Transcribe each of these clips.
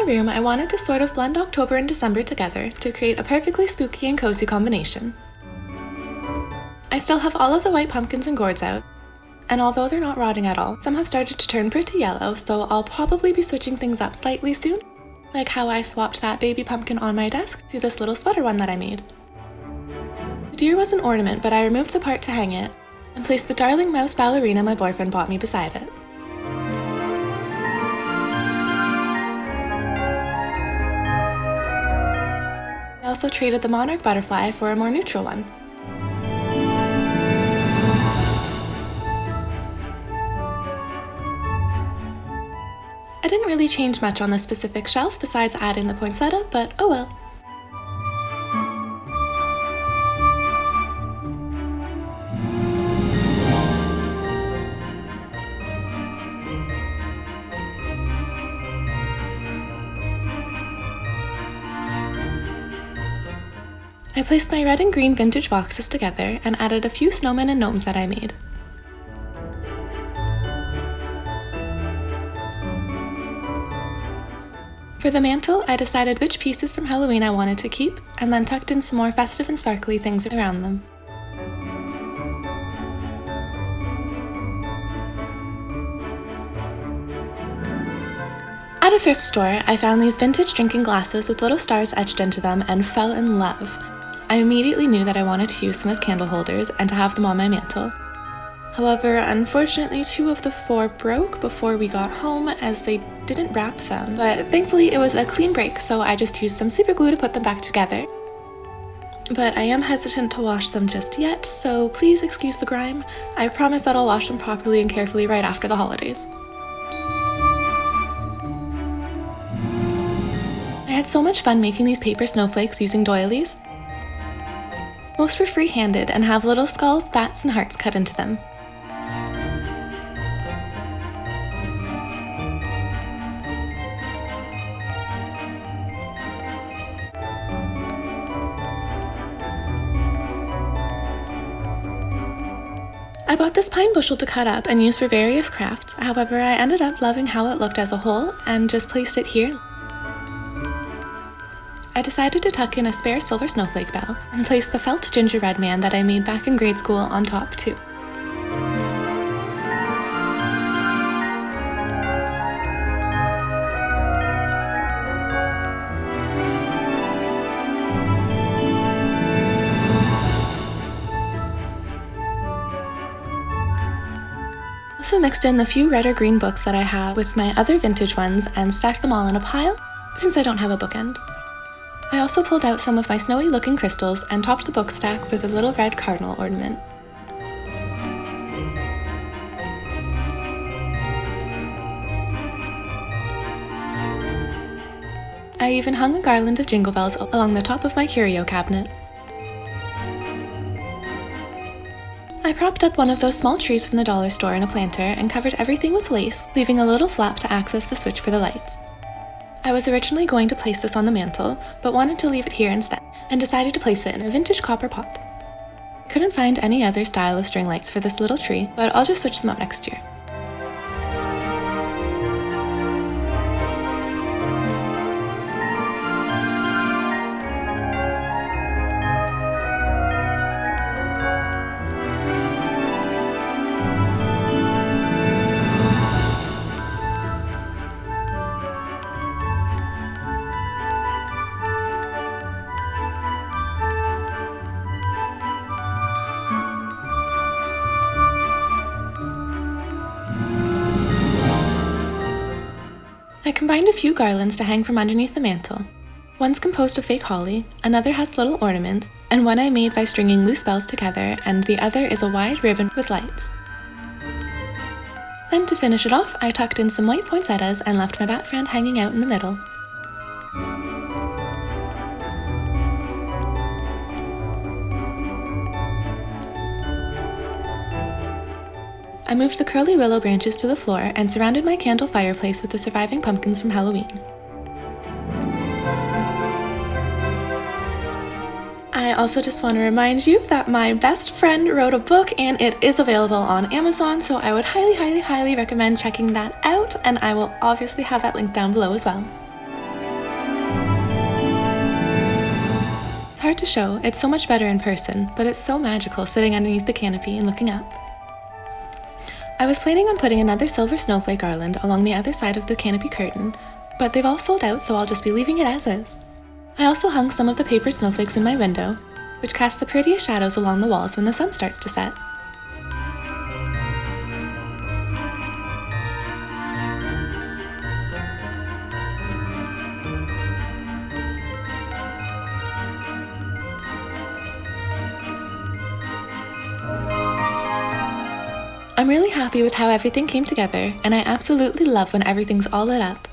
room, I wanted to sort of blend October and December together to create a perfectly spooky and cozy combination. I still have all of the white pumpkins and gourds out, and although they're not rotting at all, some have started to turn pretty yellow, so I'll probably be switching things up slightly soon, like how I swapped that baby pumpkin on my desk to this little sweater one that I made. The deer was an ornament, but I removed the part to hang it, and placed the darling mouse ballerina my boyfriend bought me beside it. I also traded the monarch butterfly for a more neutral one. I didn't really change much on this specific shelf besides adding the poinsettia, but oh well. I placed my red and green vintage boxes together and added a few snowmen and gnomes that I made. For the mantle, I decided which pieces from Halloween I wanted to keep, and then tucked in some more festive and sparkly things around them. At a thrift store, I found these vintage drinking glasses with little stars etched into them and fell in love. I immediately knew that I wanted to use them as candle holders and to have them on my mantle. However, unfortunately, 2 of the 4 broke before we got home as they didn't wrap them, but thankfully it was a clean break, so I just used some super glue to put them back together. But I am hesitant to wash them just yet, so please excuse the grime. I promise that I'll wash them properly and carefully right after the holidays. I had so much fun making these paper snowflakes using doilies. Most were free-handed and have little skulls, bats, and hearts cut into them. I bought this pine bushel to cut up and use for various crafts, however I ended up loving how it looked as a whole and just placed it here. I decided to tuck in a spare silver snowflake bell and place the felt gingerbread man that I made back in grade school on top too. I also mixed in the few red or green books that I have with my other vintage ones and stacked them all in a pile, since I don't have a bookend. I also pulled out some of my snowy looking crystals and topped the book stack with a little red cardinal ornament. I even hung a garland of jingle bells along the top of my curio cabinet. I propped up one of those small trees from the dollar store in a planter and covered everything with lace, leaving a little flap to access the switch for the lights. I was originally going to place this on the mantle, but wanted to leave it here instead, and decided to place it in a vintage copper pot. Couldn't find any other style of string lights for this little tree, but I'll just switch them out next year. I combined a few garlands to hang from underneath the mantle. One's composed of fake holly, another has little ornaments, and one I made by stringing loose bells together, and the other is a wide ribbon with lights. Then to finish it off, I tucked in some white poinsettias and left my bat friend hanging out in the middle. I moved the curly willow branches to the floor and surrounded my candle fireplace with the surviving pumpkins from Halloween. I also just want to remind you that my best friend wrote a book and it is available on Amazon, so I would highly recommend checking that out, and I will obviously have that link down below as well. hard to show, it's so much better in person, but it's so magical sitting underneath the canopy and looking up. I was planning on putting another silver snowflake garland along the other side of the canopy curtain, but they've all sold out, so I'll just be leaving it as is. I also hung some of the paper snowflakes in my window, which cast the prettiest shadows along the walls when the sun starts to set. I'm really happy with how everything came together, and I absolutely love when everything's all lit up.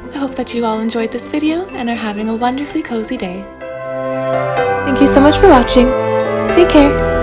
I hope that you all enjoyed this video and are having a wonderfully cozy day. Thank you so much for watching. Take care.